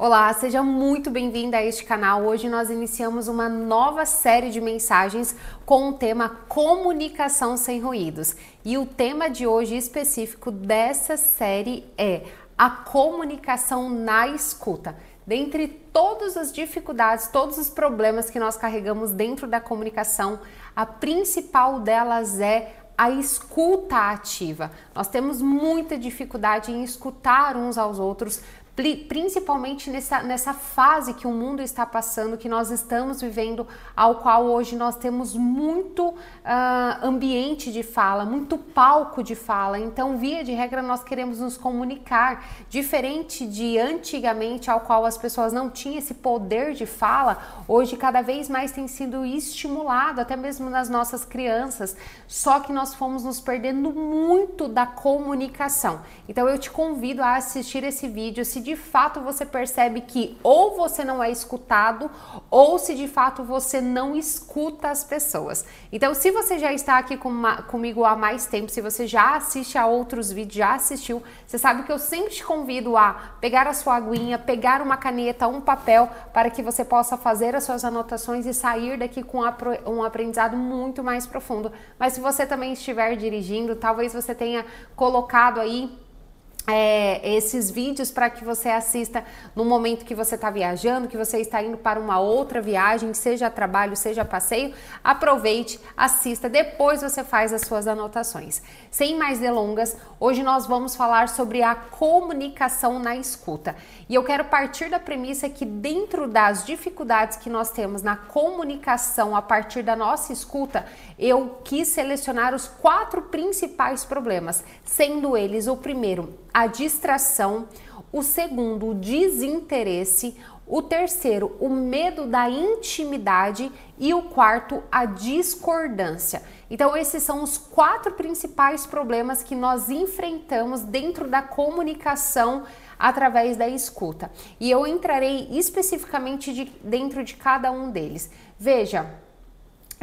Olá, seja muito bem-vinda a este canal. Hoje nós iniciamos uma nova série de mensagens com o tema Comunicação sem ruídos. E o tema de hoje específico dessa série é a comunicação na escuta. Dentre todas as dificuldades, todos os problemas que nós carregamos dentro da comunicação, a principal delas é a escuta ativa. Nós temos muita dificuldade em escutar uns aos outros, principalmente nessa fase que o mundo está passando, que nós estamos vivendo, ao qual hoje nós temos muito ambiente de fala, muito palco de fala. Então, via de regra, nós queremos nos comunicar, diferente de antigamente, ao qual as pessoas não tinham esse poder de fala. Hoje, cada vez mais tem sido estimulado, até mesmo nas nossas crianças, só que nós fomos nos perdendo muito da comunicação. Então, eu te convido a assistir esse vídeo, se de fato você percebe que ou você não é escutado ou se de fato você não escuta as pessoas. Então, se você já está aqui comigo há mais tempo, se você já assiste a outros vídeos, já assistiu, você sabe que eu sempre te convido a pegar a sua aguinha, pegar uma caneta, um papel, para que você possa fazer as suas anotações e sair daqui com um aprendizado muito mais profundo. Mas se você também estiver dirigindo, talvez você tenha colocado aí esses vídeos para que você assista no momento que você está viajando, que você está indo para uma outra viagem, seja a trabalho, seja a passeio. Aproveite, assista, depois você faz as suas anotações. Sem mais delongas, hoje nós vamos falar sobre a comunicação na escuta. E eu quero partir da premissa que dentro das dificuldades que nós temos na comunicação a partir da nossa escuta, eu quis selecionar os 4 principais problemas, sendo eles o primeiro, a distração, o segundo, o desinteresse, o terceiro, o medo da intimidade e o quarto, a discordância. Então, esses são os 4 principais problemas que nós enfrentamos dentro da comunicação através da escuta. E eu entrarei especificamente dentro de cada um deles. Veja,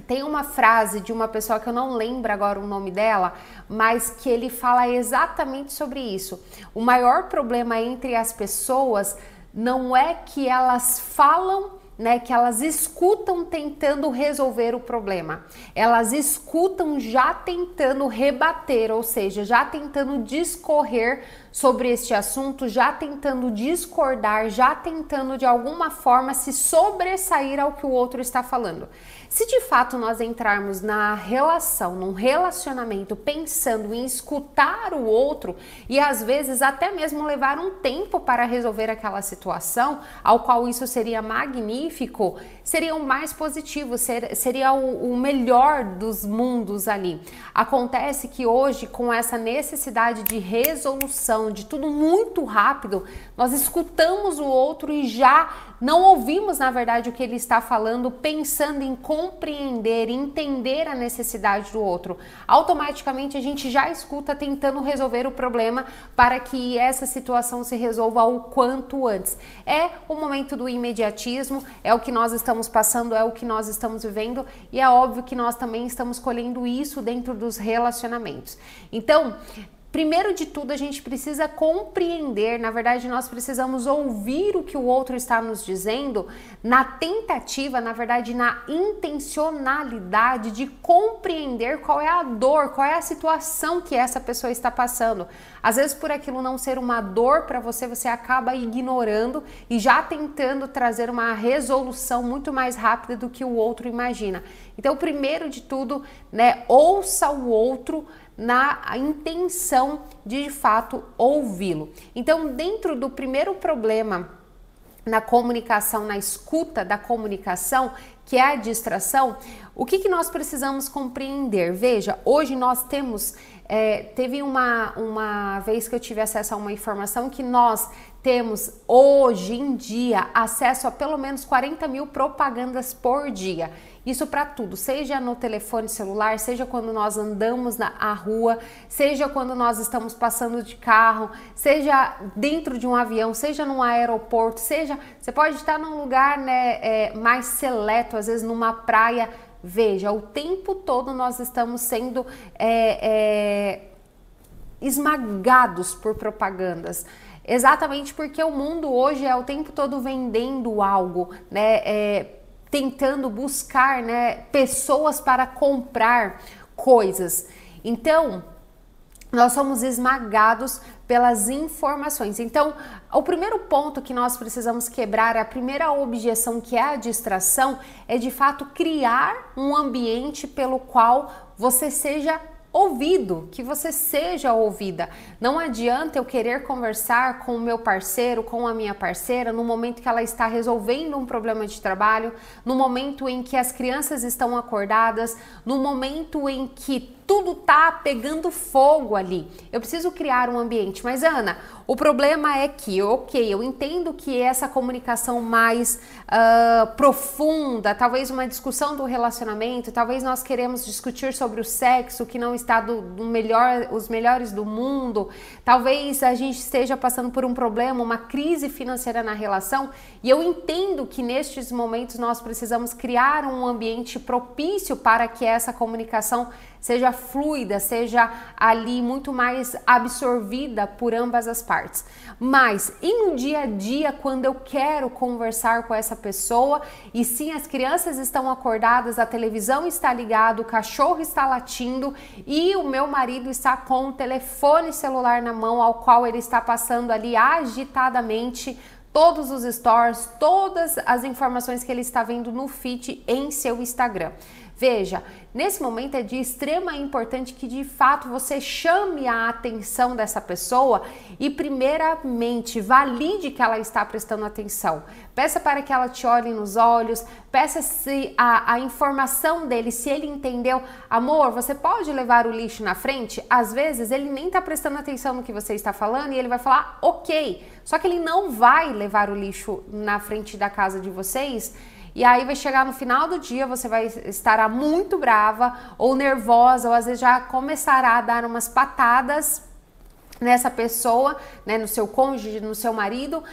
tem uma frase de uma pessoa que eu não lembro agora o nome dela, mas que ele fala exatamente sobre isso. O maior problema entre as pessoas não é que elas falam, né, que elas escutam tentando resolver o problema. Elas escutam já tentando rebater, ou seja, já tentando discorrer sobre este assunto, já tentando discordar, já tentando de alguma forma se sobressair ao que o outro está falando. Se de fato nós entrarmos na relação, num relacionamento, pensando em escutar o outro e às vezes até mesmo levar um tempo para resolver aquela situação, ao qual isso seria magnífico, seria o mais positivo, seria o melhor dos mundos ali. Acontece que hoje, com essa necessidade de resolução, de tudo muito rápido, nós escutamos o outro e já não ouvimos, na verdade, o que ele está falando, pensando em compreender, entender a necessidade do outro. Automaticamente a gente já escuta tentando resolver o problema para que essa situação se resolva o quanto antes. É o momento do imediatismo, é o que nós estamos passando, é o que nós estamos vivendo e é óbvio que nós também estamos colhendo isso dentro dos relacionamentos. Então, primeiro de tudo, a gente precisa compreender, na verdade, nós precisamos ouvir o que o outro está nos dizendo na tentativa, na verdade, na intencionalidade de compreender qual é a dor, qual é a situação que essa pessoa está passando. Às vezes, por aquilo não ser uma dor para você, você acaba ignorando e já tentando trazer uma resolução muito mais rápida do que o outro imagina. Então, primeiro de tudo, né, ouça o outro na intenção de fato ouvi-lo. Então, dentro do primeiro problema na comunicação, na escuta da comunicação, que é a distração, o que nós precisamos compreender? Veja, hoje nós temos, teve uma vez que eu tive acesso a uma informação que nós temos hoje em dia acesso a pelo menos 40 mil propagandas por dia. Isso para tudo, seja no telefone celular, seja quando nós andamos na rua, seja quando nós estamos passando de carro, seja dentro de um avião, seja num aeroporto, seja, você pode estar num lugar, né, mais seleto, às vezes numa praia. Veja, o tempo todo nós estamos sendo esmagados por propagandas. Exatamente porque o mundo hoje é o tempo todo vendendo algo, né? Tentando buscar, né, pessoas para comprar coisas. Então, nós somos esmagados pelas informações. Então, o primeiro ponto que nós precisamos quebrar, a primeira objeção, que é a distração, é de fato criar um ambiente pelo qual você seja ouvido, que você seja ouvida. Não adianta eu querer conversar com o meu parceiro, com a minha parceira, no momento que ela está resolvendo um problema de trabalho, no momento em que as crianças estão acordadas, no momento em que tudo tá pegando fogo ali. Eu preciso criar um ambiente. Mas, Ana, o problema é que, ok, eu entendo que essa comunicação mais profunda, talvez uma discussão do relacionamento, talvez nós queremos discutir sobre o sexo que não está os melhores do mundo, talvez a gente esteja passando por um problema, uma crise financeira na relação, e eu entendo que nestes momentos nós precisamos criar um ambiente propício para que essa comunicação seja fluida, seja ali muito mais absorvida por ambas as partes. Mas e no dia a dia, quando eu quero conversar com essa pessoa e sim, as crianças estão acordadas, a televisão está ligada, o cachorro está latindo e o meu marido está com o telefone celular na mão, ao qual ele está passando ali agitadamente todos os stories, todas as informações que ele está vendo no feed em seu Instagram. Veja, nesse momento é de extrema importância que de fato você chame a atenção dessa pessoa e primeiramente valide que ela está prestando atenção. Peça para que ela te olhe nos olhos, peça se a informação dele, se ele entendeu. Amor, você pode levar o lixo na frente? Às vezes ele nem está prestando atenção no que você está falando e ele vai falar ok, só que ele não vai levar o lixo na frente da casa de vocês. E aí vai chegar no final do dia, você vai estar muito brava ou nervosa, ou às vezes já começará a dar umas patadas nessa pessoa, né, no seu cônjuge, no seu marido,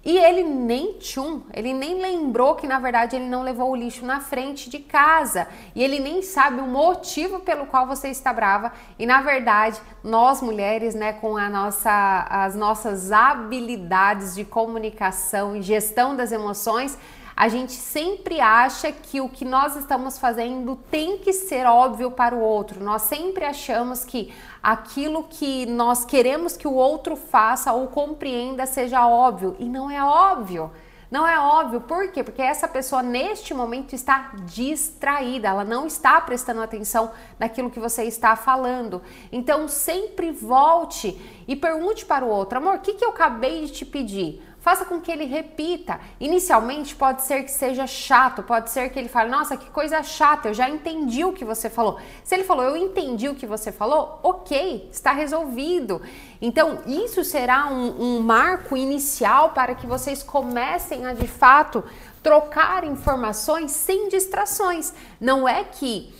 e ele nem lembrou que na verdade ele não levou o lixo na frente de casa, e ele nem sabe o motivo pelo qual você está brava, e na verdade nós mulheres, né, com as nossas habilidades de comunicação e gestão das emoções, a gente sempre acha que o que nós estamos fazendo tem que ser óbvio para o outro. Nós sempre achamos que aquilo que nós queremos que o outro faça ou compreenda seja óbvio. E não é óbvio. Não é óbvio. Por quê? Porque essa pessoa neste momento está distraída. Ela não está prestando atenção naquilo que você está falando. Então sempre volte e pergunte para o outro: amor, o que eu acabei de te pedir? Faça com que ele repita. Inicialmente pode ser que seja chato, pode ser que ele fale: nossa, que coisa chata, eu já entendi o que você falou. Se ele falou: eu entendi o que você falou, ok, está resolvido. Então isso será um marco inicial para que vocês comecem a de fato trocar informações sem distrações. Não é que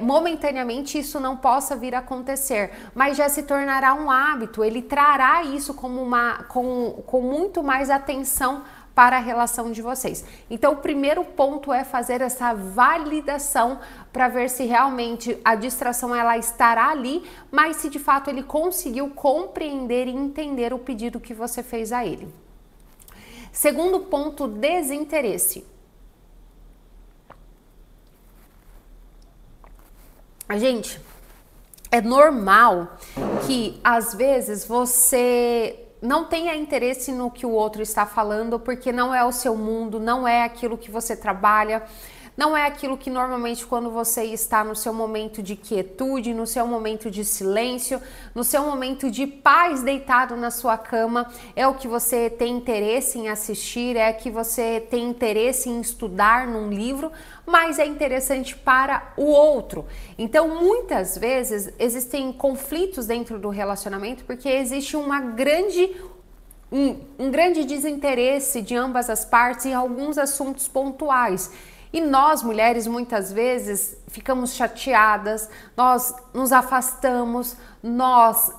momentaneamente isso não possa vir a acontecer, mas já se tornará um hábito, ele trará isso com muito mais atenção para a relação de vocês. Então o primeiro ponto é fazer essa validação para ver se realmente a distração ela estará ali, mas se de fato ele conseguiu compreender e entender o pedido que você fez a ele. Segundo ponto, desinteresse. Gente, é normal que às vezes você não tenha interesse no que o outro está falando, porque não é o seu mundo, não é aquilo que você trabalha, não é aquilo que normalmente quando você está no seu momento de quietude, no seu momento de silêncio, no seu momento de paz deitado na sua cama, é o que você tem interesse em assistir, é que você tem interesse em estudar num livro, mas é interessante para o outro. Então, muitas vezes existem conflitos dentro do relacionamento porque existe um grande desinteresse de ambas as partes em alguns assuntos pontuais. E nós, mulheres, muitas vezes ficamos chateadas, nós nos afastamos, nós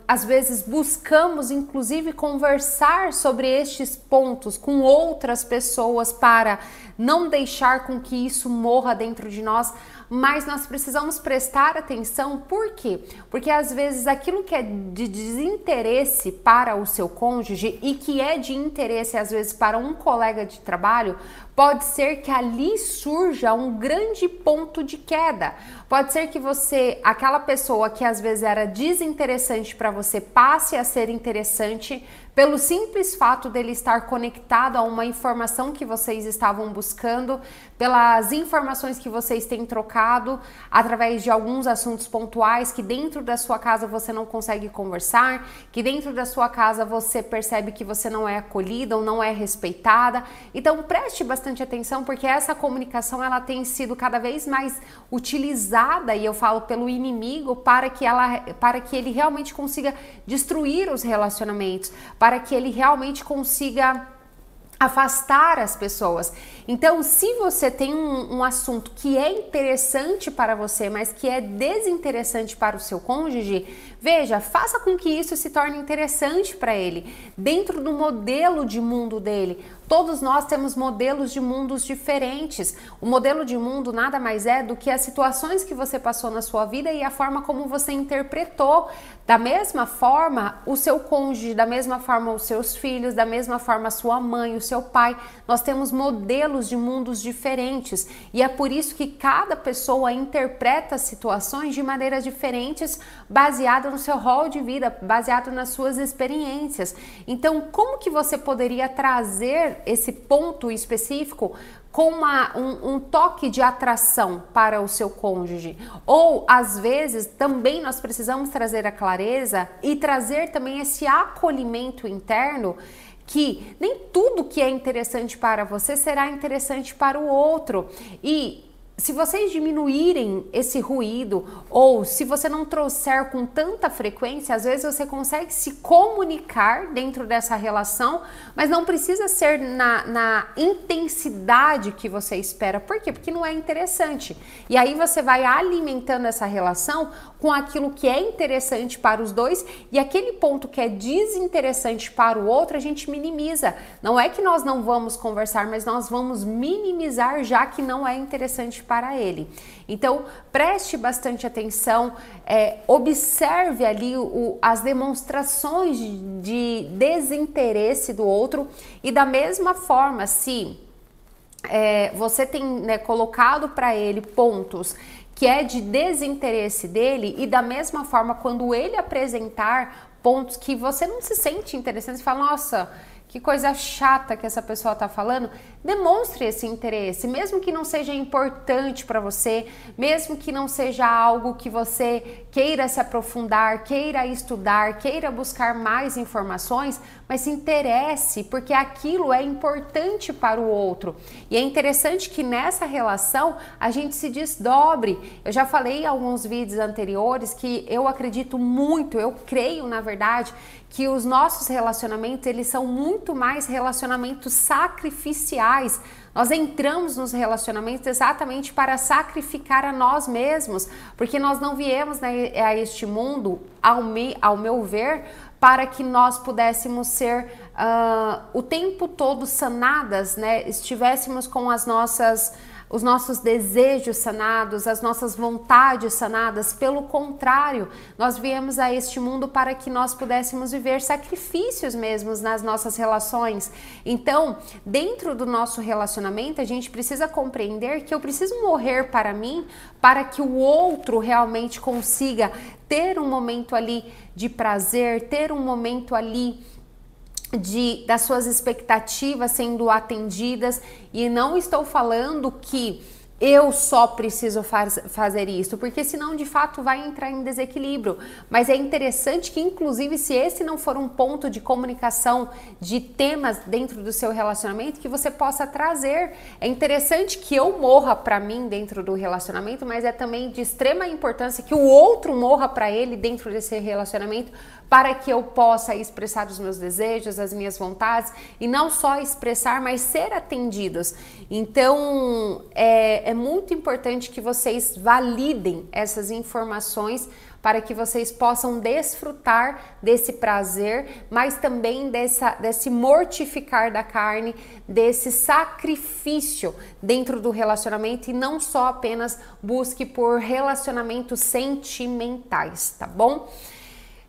às vezes buscamos inclusive conversar sobre estes pontos com outras pessoas para não deixar com que isso morra dentro de nós, mas nós precisamos prestar atenção. Por quê? Porque às vezes aquilo que é de desinteresse para o seu cônjuge e que é de interesse às vezes para um colega de trabalho, pode ser que ali surja um grande ponto de queda. Pode ser que você, aquela pessoa que às vezes era desinteressante para você, passe a ser interessante pelo simples fato dele estar conectado a uma informação que vocês estavam buscando, pelas informações que vocês têm trocado através de alguns assuntos pontuais que dentro da sua casa você não consegue conversar, que dentro da sua casa você percebe que você não é acolhida ou não é respeitada. Então preste bastante atenção, porque essa comunicação ela tem sido cada vez mais utilizada, e eu falo pelo inimigo, para que ele realmente consiga destruir os relacionamentos, para que ele realmente consiga afastar as pessoas. Então, se você tem um assunto que é interessante para você, mas que é desinteressante para o seu cônjuge, veja, faça com que isso se torne interessante para ele, dentro do modelo de mundo dele. Todos nós temos modelos de mundos diferentes. O modelo de mundo nada mais é do que as situações que você passou na sua vida e a forma como você interpretou. Da mesma forma, o seu cônjuge, da mesma forma, os seus filhos, da mesma forma, a sua mãe, o seu pai. Nós temos modelos de mundos diferentes e é por isso que cada pessoa interpreta situações de maneiras diferentes, baseado no seu rol de vida, baseado nas suas experiências. Então, como que você poderia trazer esse ponto específico com um toque de atração para o seu cônjuge? Ou, às vezes, também nós precisamos trazer a clareza e trazer também esse acolhimento interno, que nem tudo que é interessante para você será interessante para o outro. E se vocês diminuírem esse ruído, ou se você não trouxer com tanta frequência, às vezes você consegue se comunicar dentro dessa relação, mas não precisa ser na intensidade que você espera. Por quê? Porque não é interessante. E aí você vai alimentando essa relação com aquilo que é interessante para os dois, e aquele ponto que é desinteressante para o outro, a gente minimiza. Não é que nós não vamos conversar, mas nós vamos minimizar, já que não é interessante para ele. Então, preste bastante atenção, observe ali as demonstrações de desinteresse do outro, e da mesma forma, se você tem colocado para ele pontos que é de desinteresse dele, e da mesma forma, quando ele apresentar pontos que você não se sente interessante, você fala, nossa, que coisa chata que essa pessoa está falando, demonstre esse interesse, mesmo que não seja importante para você, mesmo que não seja algo que você queira se aprofundar, queira estudar, queira buscar mais informações, mas se interesse, porque aquilo é importante para o outro. E é interessante que nessa relação a gente se desdobre. Eu já falei em alguns vídeos anteriores que eu acredito muito, eu creio na verdade, que os nossos relacionamentos, eles são muito mais relacionamentos sacrificiais. Nós entramos nos relacionamentos exatamente para sacrificar a nós mesmos, porque nós não viemos a este mundo, ao meu ver, para que nós pudéssemos ser o tempo todo sanadas, estivéssemos com os nossos desejos sanados, as nossas vontades sanadas. Pelo contrário, nós viemos a este mundo para que nós pudéssemos viver sacrifícios mesmos nas nossas relações. Então, dentro do nosso relacionamento, a gente precisa compreender que eu preciso morrer para mim, para que o outro realmente consiga ter um momento ali de prazer, ter um momento ali das suas expectativas sendo atendidas. E não estou falando que eu só preciso fazer isso, porque senão de fato vai entrar em desequilíbrio. Mas é interessante que, inclusive, se esse não for um ponto de comunicação de temas dentro do seu relacionamento, que você possa trazer. É interessante que eu morra para mim dentro do relacionamento, mas é também de extrema importância que o outro morra para ele dentro desse relacionamento, para que eu possa expressar os meus desejos, as minhas vontades, e não só expressar, mas ser atendidos. Então, é muito importante que vocês validem essas informações para que vocês possam desfrutar desse prazer, mas também desse mortificar da carne, desse sacrifício dentro do relacionamento, e não só apenas busque por relacionamentos sentimentais, tá bom?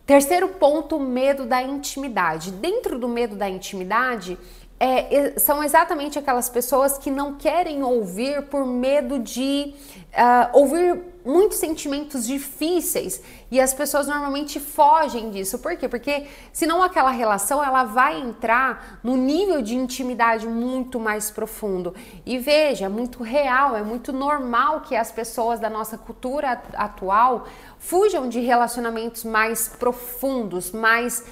Terceiro ponto, medo da intimidade. Dentro do medo da intimidade, são exatamente aquelas pessoas que não querem ouvir por medo de ouvir muitos sentimentos difíceis, e as pessoas normalmente fogem disso. Por quê? Porque senão aquela relação ela vai entrar no nível de intimidade muito mais profundo. E veja, é muito real, é muito normal que as pessoas da nossa cultura atual fujam de relacionamentos mais profundos, mais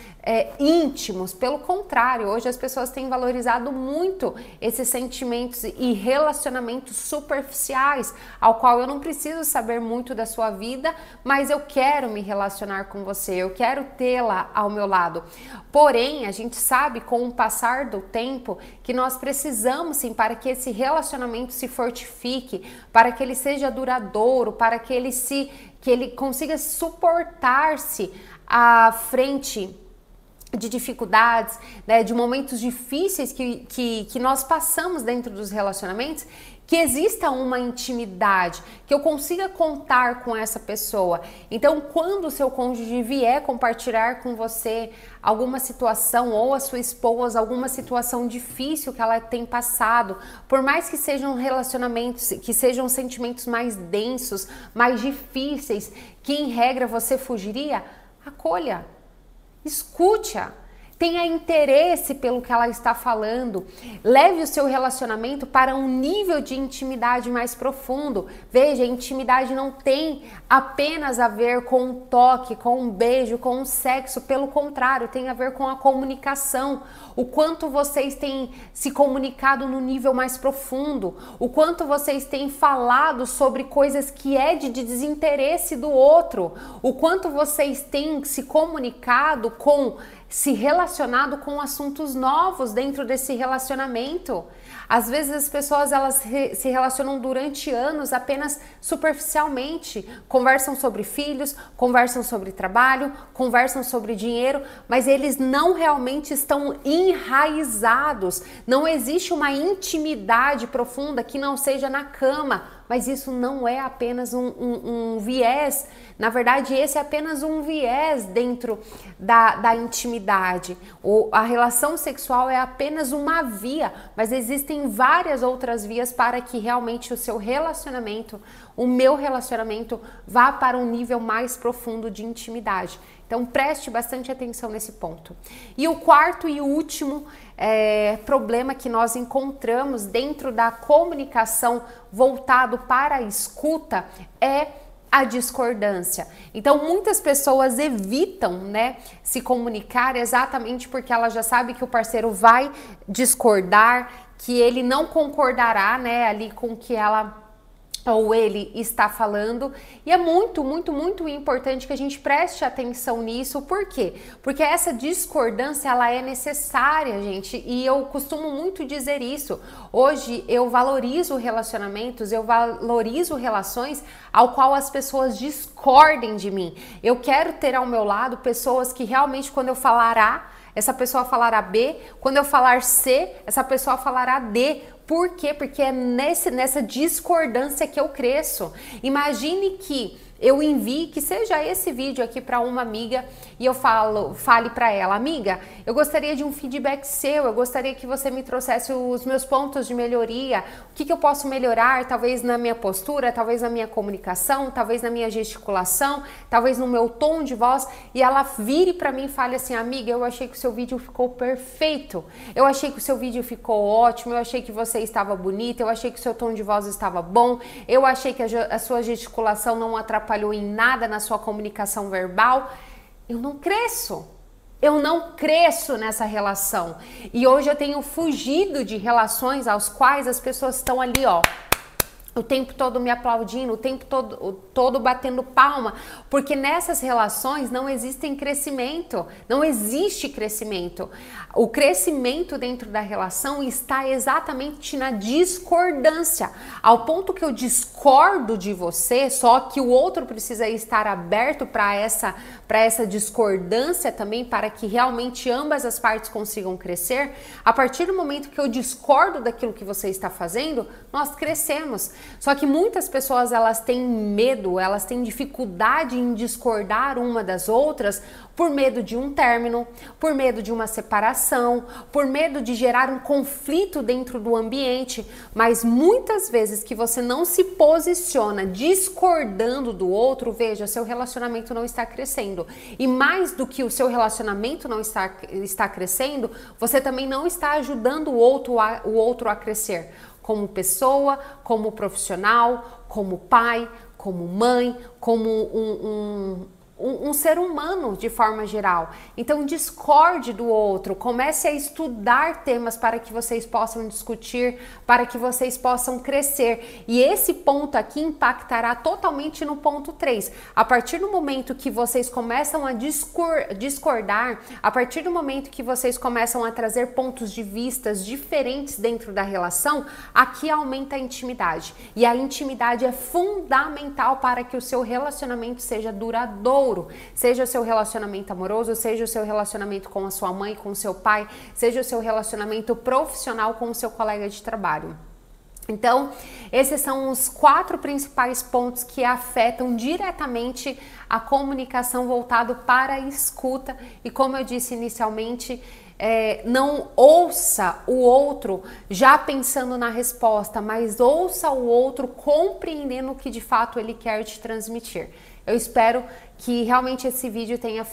íntimos. Pelo contrário, hoje as pessoas têm valorizado muito esses sentimentos e relacionamentos superficiais, ao qual eu não preciso saber muito da sua vida, mas eu quero me relacionar com você, eu quero tê-la ao meu lado. Porém, a gente sabe com o passar do tempo que nós precisamos sim, para que esse relacionamento se fortifique, para que ele seja duradouro, para que ele consiga suportar-se à frente de dificuldades, né, de momentos difíceis que nós passamos dentro dos relacionamentos, que exista uma intimidade, que eu consiga contar com essa pessoa. Então, quando o seu cônjuge vier compartilhar com você alguma situação, ou a sua esposa, alguma situação difícil que ela tem passado, por mais que sejam relacionamentos, que sejam sentimentos mais densos, mais difíceis, que em regra você fugiria, acolha. Escute-a, tenha interesse pelo que ela está falando, leve o seu relacionamento para um nível de intimidade mais profundo. Veja, a intimidade não tem apenas a ver com um toque, com um beijo, com um sexo, pelo contrário, tem a ver com a comunicação. O quanto vocês têm se comunicado no nível mais profundo, o quanto vocês têm falado sobre coisas que é de desinteresse do outro, o quanto vocês têm se comunicado se relacionado com assuntos novos dentro desse relacionamento. Às vezes as pessoas se relacionam durante anos apenas superficialmente, conversam sobre filhos, conversam sobre trabalho, conversam sobre dinheiro, mas eles não realmente estão enraizados. Não existe uma intimidade profunda que não seja na cama. Mas isso não é apenas um viés, na verdade esse é apenas um viés dentro da intimidade. A relação sexual é apenas uma via, mas existem várias outras vias para que realmente o seu relacionamento, o meu relacionamento, vá para um nível mais profundo de intimidade. Então preste bastante atenção nesse ponto. E o quarto e último problema que nós encontramos dentro da comunicação voltado para a escuta é a discordância. Então muitas pessoas evitam, né, se comunicar exatamente porque ela já sabe que o parceiro vai discordar, que ele não concordará, né, ali com o que ela ou ele está falando, e é muito, muito, muito importante que a gente preste atenção nisso. Por quê? Porque essa discordância, ela é necessária, gente, e eu costumo muito dizer isso. Hoje eu valorizo relacionamentos, eu valorizo relações ao qual as pessoas discordem de mim. Eu quero ter ao meu lado pessoas que realmente, quando eu falar A, essa pessoa falará B, quando eu falar C, essa pessoa falará D. Por quê? Porque é nessa discordância que eu cresço. Imagine que eu envie, que seja esse vídeo aqui para uma amiga e eu fale para ela: amiga, eu gostaria de um feedback seu, eu gostaria que você me trouxesse os meus pontos de melhoria, o que eu posso melhorar, talvez na minha postura, talvez na minha comunicação, talvez na minha gesticulação, talvez no meu tom de voz, e ela vire para mim e fale assim: amiga, eu achei que o seu vídeo ficou perfeito, eu achei que o seu vídeo ficou ótimo, eu achei que você estava bonita, eu achei que o seu tom de voz estava bom, eu achei que a sua gesticulação não atrapalhou em nada na sua comunicação verbal. Eu não cresço nessa relação. E hoje eu tenho fugido de relações aos quais as pessoas estão ali, ó, o tempo todo me aplaudindo, o tempo todo batendo palma, porque nessas relações não existem crescimento, não existe crescimento. O crescimento dentro da relação está exatamente na discordância, ao ponto que eu discordo de você, só que o outro precisa estar aberto para essa discordância também, para que realmente ambas as partes consigam crescer. A partir do momento que eu discordo daquilo que você está fazendo, nós crescemos. Só que muitas pessoas, elas têm medo, elas têm dificuldade em discordar uma das outras por medo de um término, por medo de uma separação, por medo de gerar um conflito dentro do ambiente. Mas muitas vezes que você não se posiciona discordando do outro, veja, seu relacionamento não está crescendo. E mais do que o seu relacionamento não está crescendo, você também não está ajudando o outro a crescer. Como pessoa, como profissional, como pai, como mãe, como um ser humano de forma geral. Então discorde do outro, comece a estudar temas para que vocês possam discutir, para que vocês possam crescer. E esse ponto aqui impactará totalmente no ponto 3. A partir do momento que vocês começam a discordar, a partir do momento que vocês começam a trazer pontos de vistas diferentes dentro da relação, aqui aumenta a intimidade. E a intimidade é fundamental para que o seu relacionamento seja duradouro. Seja o seu relacionamento amoroso, seja o seu relacionamento com a sua mãe, com o seu pai, seja o seu relacionamento profissional com o seu colega de trabalho. Então, esses são os 4 principais pontos que afetam diretamente a comunicação voltado para a escuta. E como eu disse inicialmente, não ouça o outro já pensando na resposta, mas ouça o outro compreendendo o que de fato ele quer te transmitir. Eu espero que realmente esse vídeo tenha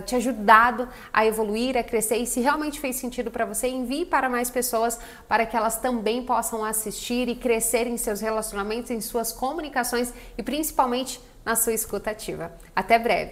te ajudado a evoluir, a crescer, e se realmente fez sentido para você, envie para mais pessoas para que elas também possam assistir e crescer em seus relacionamentos, em suas comunicações e principalmente na sua escuta ativa. Até breve!